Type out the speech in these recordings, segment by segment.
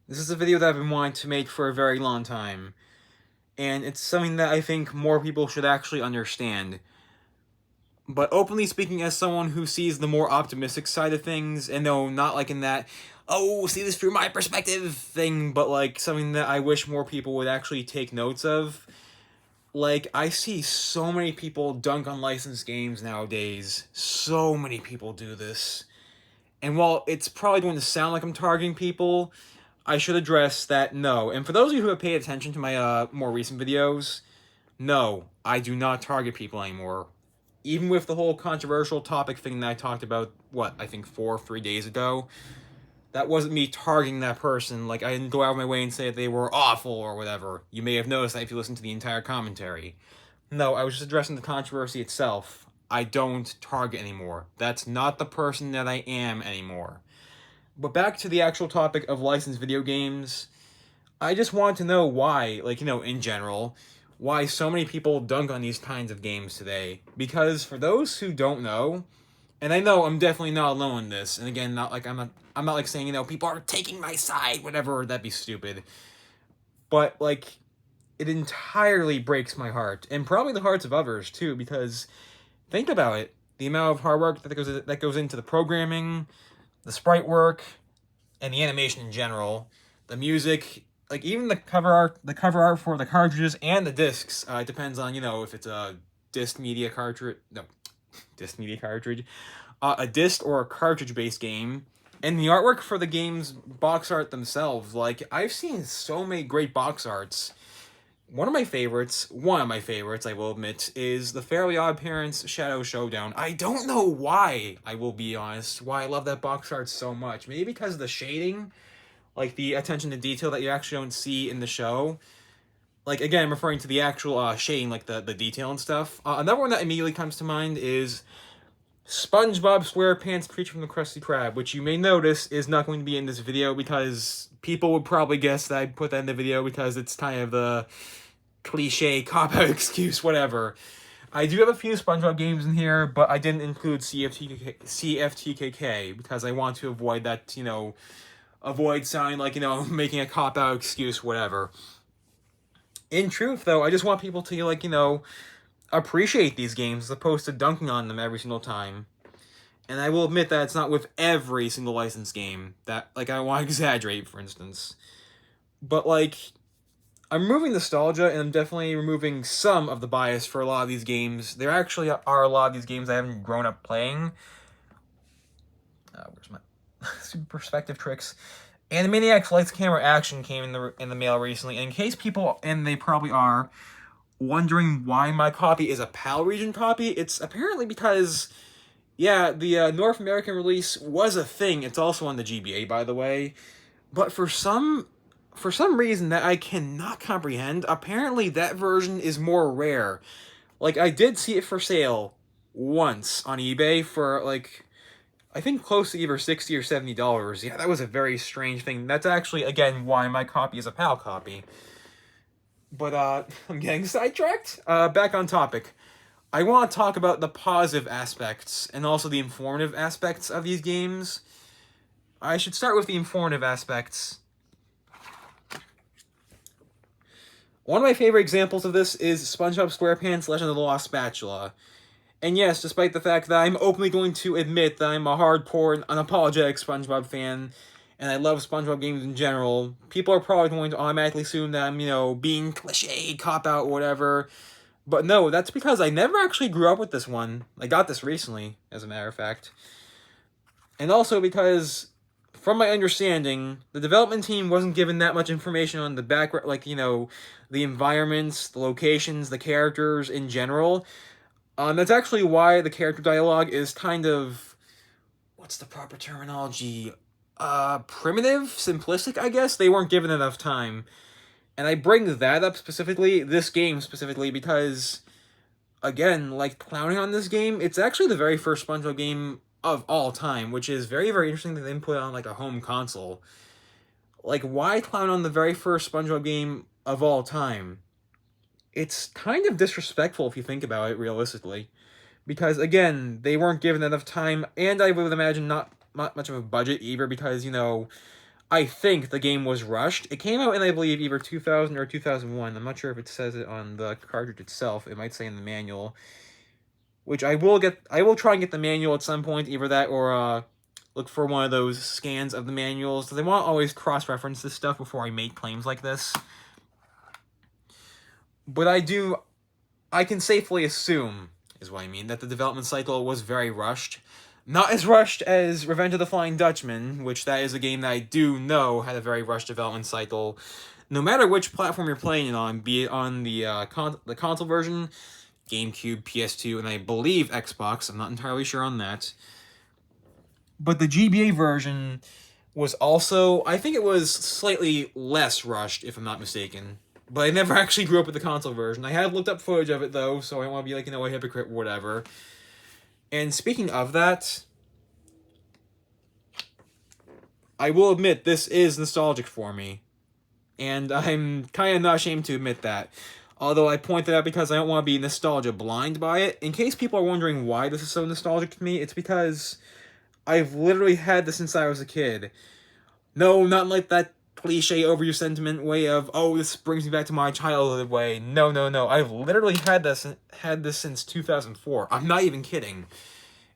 This is a video that I've been wanting to make for a very long time, and it's something that I think more people should actually understand. But openly speaking, as someone who sees the more optimistic side of things, and no, not like in that, oh, see this through my perspective thing, but like something that I wish more people would actually take notes of. Like, I see so many people dunk on licensed games nowadays. So many people do this. And while it's probably going to sound like I'm targeting people, I should address that no. And for those of you who have paid attention to my more recent videos, no, I do not target people anymore. Even with the whole controversial topic thing that I talked about, what, I think 3 days ago, that wasn't me targeting that person. Like, I didn't go out of my way and say that they were awful or whatever. You may have noticed that if you listen to the entire commentary. No, I was just addressing the controversy itself. I don't target anymore. That's not the person that I am anymore. But back to the actual topic of licensed video games, I just want to know why, like, in general, why so many people dunk on these kinds of games today. Because for those who don't know, and I know I'm definitely not alone in this, and again, not like I'm not like saying, people are taking my side, whatever, that'd be stupid. But like it entirely breaks my heart, and probably the hearts of others too, because think about it. The amount of hard work that goes into the programming, the sprite work, and the animation in general, the music, like even the cover art for the cartridges and the discs. It depends on if it's a disc media cartridge, no, disc media cartridge, a disc or a cartridge based game, and the artwork for the game's box art themselves. Like I've seen so many great box arts. One of my favorites, I will admit, is the Fairly Odd Parents Shadow Showdown. I don't know why, I will be honest, why I love that box art so much. Maybe because of the shading, like the attention to detail that you actually don't see in the show. Like, again, I'm referring to the actual shading, like the detail and stuff. Another one that immediately comes to mind is Spongebob SquarePants Creature from the Krusty Krab, which you may notice is not going to be in this video because people would probably guess that I put that in the video because it's kind of the cliche cop-out excuse, whatever. I do have a few SpongeBob games in here, but I didn't include CFTKK because I want to avoid that, avoid sounding like, making a cop-out excuse, whatever. In truth, though, I just want people to, like, appreciate these games as opposed to dunking on them every single time. And I will admit that it's not with every single licensed game that, like, I want to exaggerate, for instance. But, like, I'm removing nostalgia, and I'm definitely removing some of the bias for a lot of these games. There actually are a lot of these games I haven't grown up playing. Where's my super perspective tricks? Animaniacs Lights Camera Action came in the mail recently. And in case people, and they probably are, wondering why my copy is a PAL region copy, it's apparently because, yeah, the North American release was a thing. It's also on the GBA, by the way. But for some reason that I cannot comprehend, apparently that version is more rare. Like, I did see it for sale once on eBay for, like, I think close to either $60 or $70. Yeah, that was a very strange thing. That's actually, again, why my copy is a PAL copy. But, I'm getting sidetracked. Back on topic. I want to talk about the positive aspects and also the informative aspects of these games. I should start with the informative aspects. One of my favorite examples of this is SpongeBob SquarePants Legend of the Lost Spatula. And yes, despite the fact that I'm openly going to admit that I'm a hardcore and unapologetic SpongeBob fan, and I love SpongeBob games in general, people are probably going to automatically assume that I'm, being cliche, cop-out, whatever. But no, that's because I never actually grew up with this one. I got this recently, as a matter of fact. And also because, from my understanding, the development team wasn't given that much information on the background, like, the environments, the locations, the characters in general. That's actually why the character dialogue is kind of, what's the proper terminology? Primitive? Simplistic, I guess? They weren't given enough time. And I bring that up specifically, this game specifically, because, again, like, clowning on this game, it's actually the very first SpongeBob game of all time, which is very, very interesting that they put on, like, a home console. Like, why clown on the very first SpongeBob game of all time? It's kind of disrespectful if you think about it realistically. Because, again, they weren't given enough time, and I would imagine not much of a budget either, because, I think the game was rushed. It came out in, I believe, either 2000 or 2001. I'm not sure if it says it on the cartridge itself. It might say in the manual, which I will get. I will try and get the manual at some point, either that or look for one of those scans of the manuals. They want to always cross-reference this stuff before I make claims like this. But I can safely assume, is what I mean, that the development cycle was very rushed. Not as rushed as Revenge of the Flying Dutchman, which that is a game that I do know had a very rushed development cycle. No matter which platform you're playing it on, be it on the console version, GameCube, PS2, and I believe Xbox, I'm not entirely sure on that. But the GBA version was also, I think it was slightly less rushed, if I'm not mistaken. But I never actually grew up with the console version. I have looked up footage of it, though, so I don't want to be like, a hypocrite or whatever. And speaking of that, I will admit this is nostalgic for me. And I'm kind of not ashamed to admit that. Although I point that out because I don't want to be nostalgia blind by it. In case people are wondering why this is so nostalgic to me, it's because I've literally had this since I was a kid. No, not like that cliche overused sentiment way of, oh, this brings me back to my childhood way. No. I've literally had this since 2004. I'm not even kidding.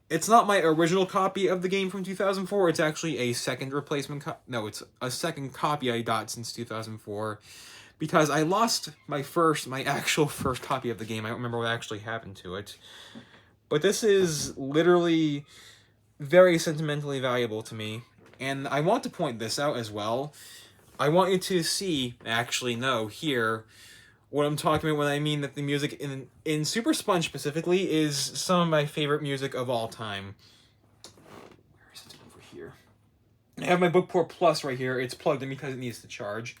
It's not my original copy of the game from 2004. It's actually a second replacement it's a second copy I got since 2004. Because I lost my actual first copy of the game. I don't remember what actually happened to it. But this is literally very sentimentally valuable to me. And I want to point this out as well. I want you to hear what I'm talking about when I mean that the music in Super Sponge specifically is some of my favorite music of all time. Where is it over here? I have my Bookport Plus right here. It's plugged in because it needs to charge.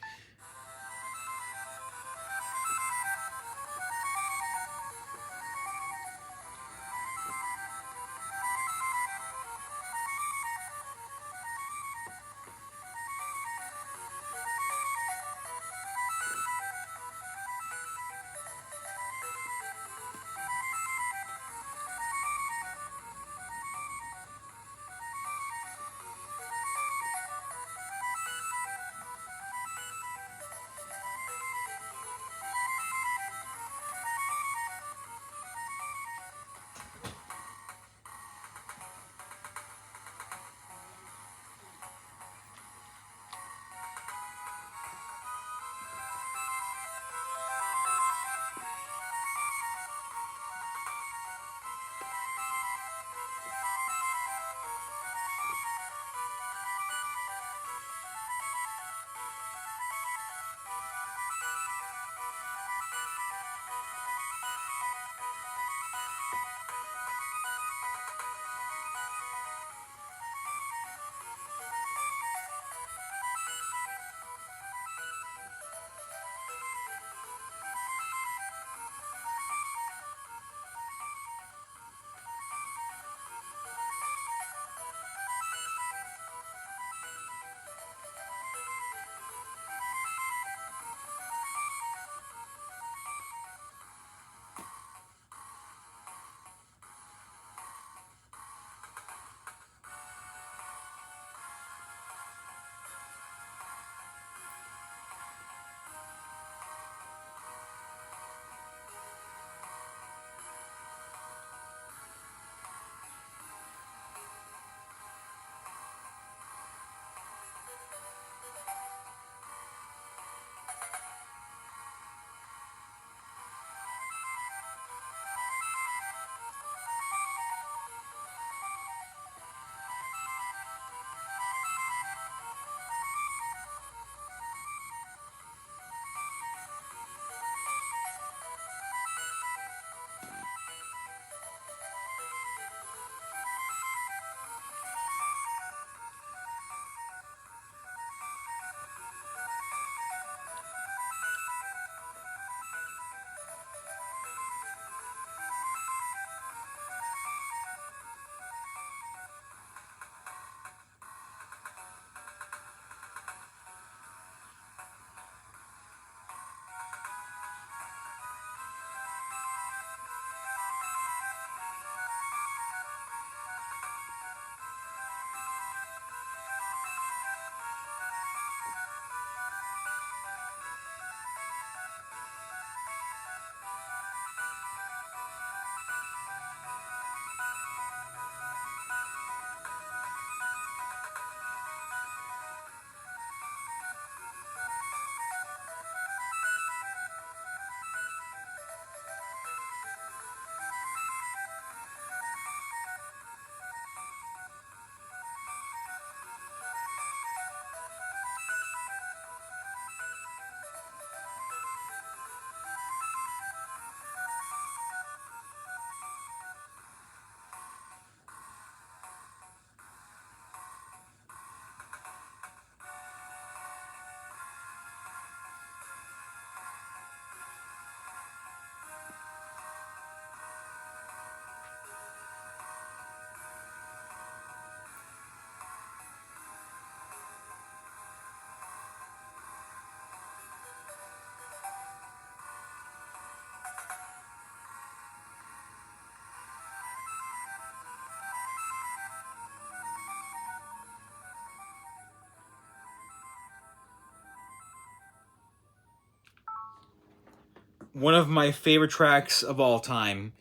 one of my favorite tracks of all time.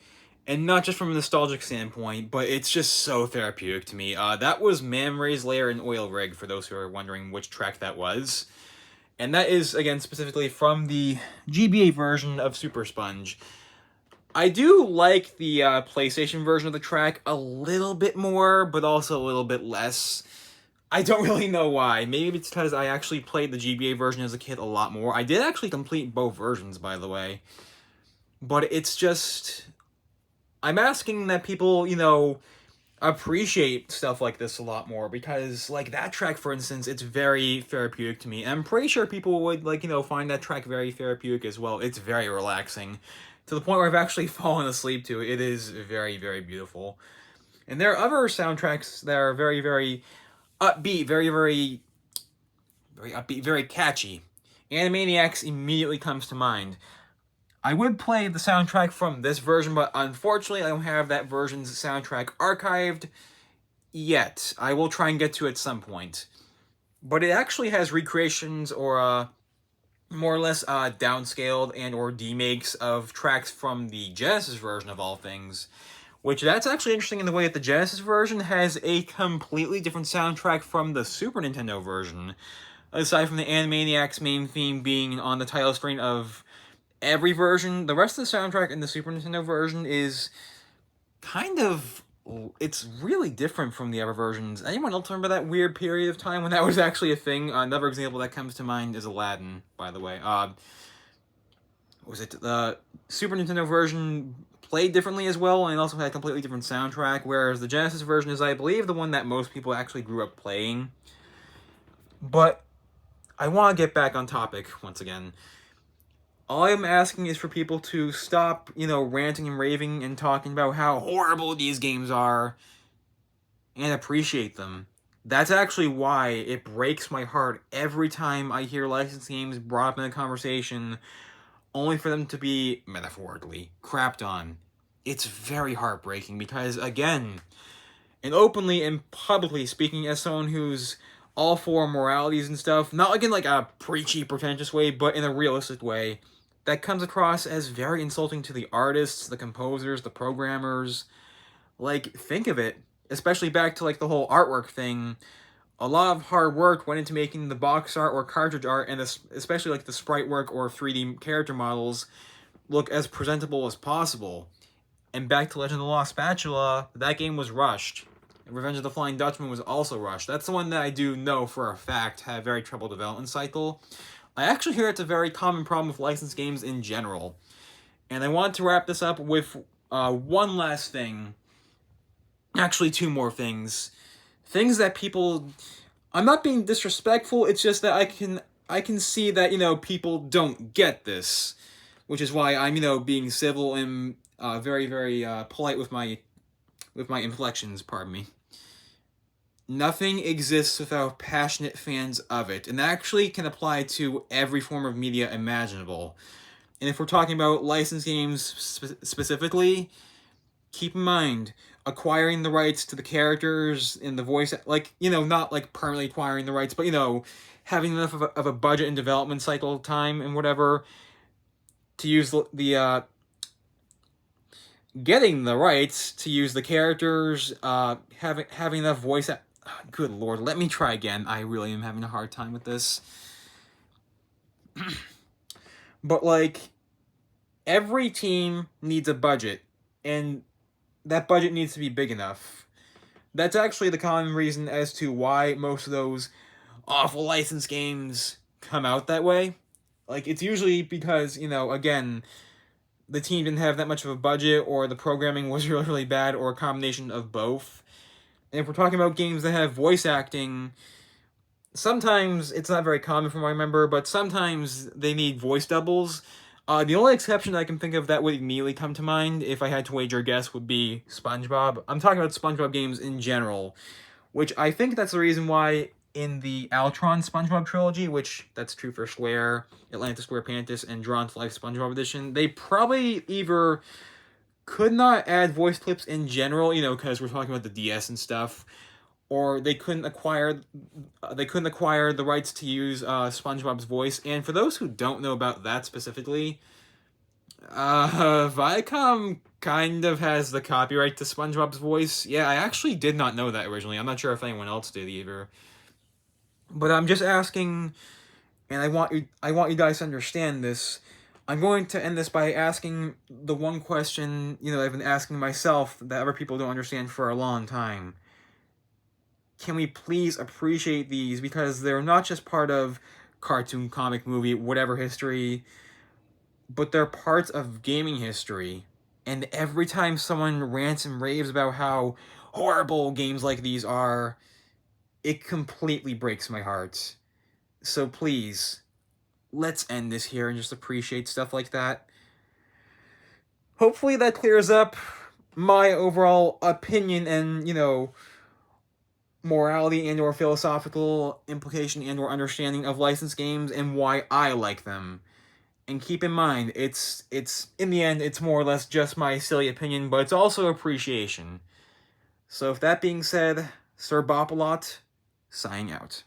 And not just from a nostalgic standpoint, but it's just so therapeutic to me. That was Man Ray's Lair and Oil Rig, for those who are wondering which track that was. And that is, again, specifically from the GBA version of Super Sponge. I do like the PlayStation version of the track a little bit more, but also a little bit less. I don't really know why. Maybe it's because I actually played the GBA version as a kid a lot more. I did actually complete both versions, by the way. But it's just... I'm asking that people, appreciate stuff like this a lot more, because, like, that track, for instance, it's very therapeutic to me. And I'm pretty sure people would, find that track very therapeutic as well. It's very relaxing, to the point where I've actually fallen asleep to it. It is very, very beautiful. And there are other soundtracks that are very, very upbeat, very, very, very upbeat, very catchy. Animaniacs immediately comes to mind. I would play the soundtrack from this version, but unfortunately I don't have that version's soundtrack archived yet. I will try and get to it at some point. But it actually has recreations or more or less downscaled and or demakes of tracks from the Genesis version of all things. Which that's actually interesting in the way that the Genesis version has a completely different soundtrack from the Super Nintendo version. Aside from the Animaniacs main theme being on the title screen of every version, the rest of the soundtrack in the Super Nintendo version is kind of... it's really different from the other versions. Anyone else remember that weird period of time when that was actually a thing? Another example that comes to mind is Aladdin, by the way. Was it the Super Nintendo version played differently as well, and also had a completely different soundtrack, whereas the Genesis version is, I believe, the one that most people actually grew up playing. But I want to get back on topic once again. All I'm asking is for people to stop, ranting and raving and talking about how horrible these games are, and appreciate them. That's actually why it breaks my heart every time I hear licensed games brought up in a conversation, only for them to be, metaphorically, crapped on. It's very heartbreaking because, again, and openly and publicly speaking as someone who's all for moralities and stuff, not like in a preachy, pretentious way, but in a realistic way, that comes across as very insulting to the artists, the composers, the programmers. Think of it, especially back to the whole artwork thing. A lot of hard work went into making the box art or cartridge art, and especially the sprite work or 3D character models look as presentable as possible. And back to Legend of the Lost Spatula, that game was rushed. Revenge of the Flying Dutchman was also rushed. That's the one that I do know for a fact had a very troubled development cycle. I actually hear it's a very common problem with licensed games in general. And I want to wrap this up with one last thing. Actually, two more things. Things that people... I'm not being disrespectful, it's just that I can see that, people don't get this. Which is why I'm, being civil and very, very polite with my inflections, pardon me. Nothing exists without passionate fans of it, and that actually can apply to every form of media imaginable. And if we're talking about licensed games specifically, keep in mind, acquiring the rights to the characters in the voice, not permanently acquiring the rights, but, having enough of a budget and development cycle time and whatever to use the getting the rights to use the characters, having enough voice... Good lord, let me try again. I really am having a hard time with this. But, every team needs a budget, and that budget needs to be big enough. That's actually the common reason as to why most of those awful licensed games come out that way. It's usually because, again, the team didn't have that much of a budget, or the programming was really, really bad, or a combination of both. And if we're talking about games that have voice acting, sometimes it's not very common from what I remember, but sometimes they need voice doubles. The only exception I can think of that would immediately come to mind, if I had to wager a guess, would be Spongebob. I'm talking about Spongebob games in general, which I think that's the reason why in the Altron Spongebob trilogy, which that's true for Square, Atlantis, Squarepantis, and Drawn to Life Spongebob Edition, they probably either could not add voice clips in general, because we're talking about the DS and stuff, or they couldn't acquire the rights to use SpongeBob's voice. And for those who don't know about that specifically, Viacom kind of has the copyright to SpongeBob's voice. Yeah, I actually did not know that originally. I'm not sure if anyone else did either. But I'm just asking, and I want you guys to understand this. I'm going to end this by asking the one question, I've been asking myself that other people don't understand for a long time. Can we please appreciate these, because they're not just part of cartoon, comic, movie, whatever history, but they're parts of gaming history. And every time someone rants and raves about how horrible games like these are, it completely breaks my heart. So please, let's end this here and just appreciate stuff like that. Hopefully that clears up my overall opinion and, morality and or philosophical implication and or understanding of licensed games and why I like them. And keep in mind, it's in the end, it's more or less just my silly opinion, but it's also appreciation. So, with that being said, Sir Bop-A-Lot, signing out.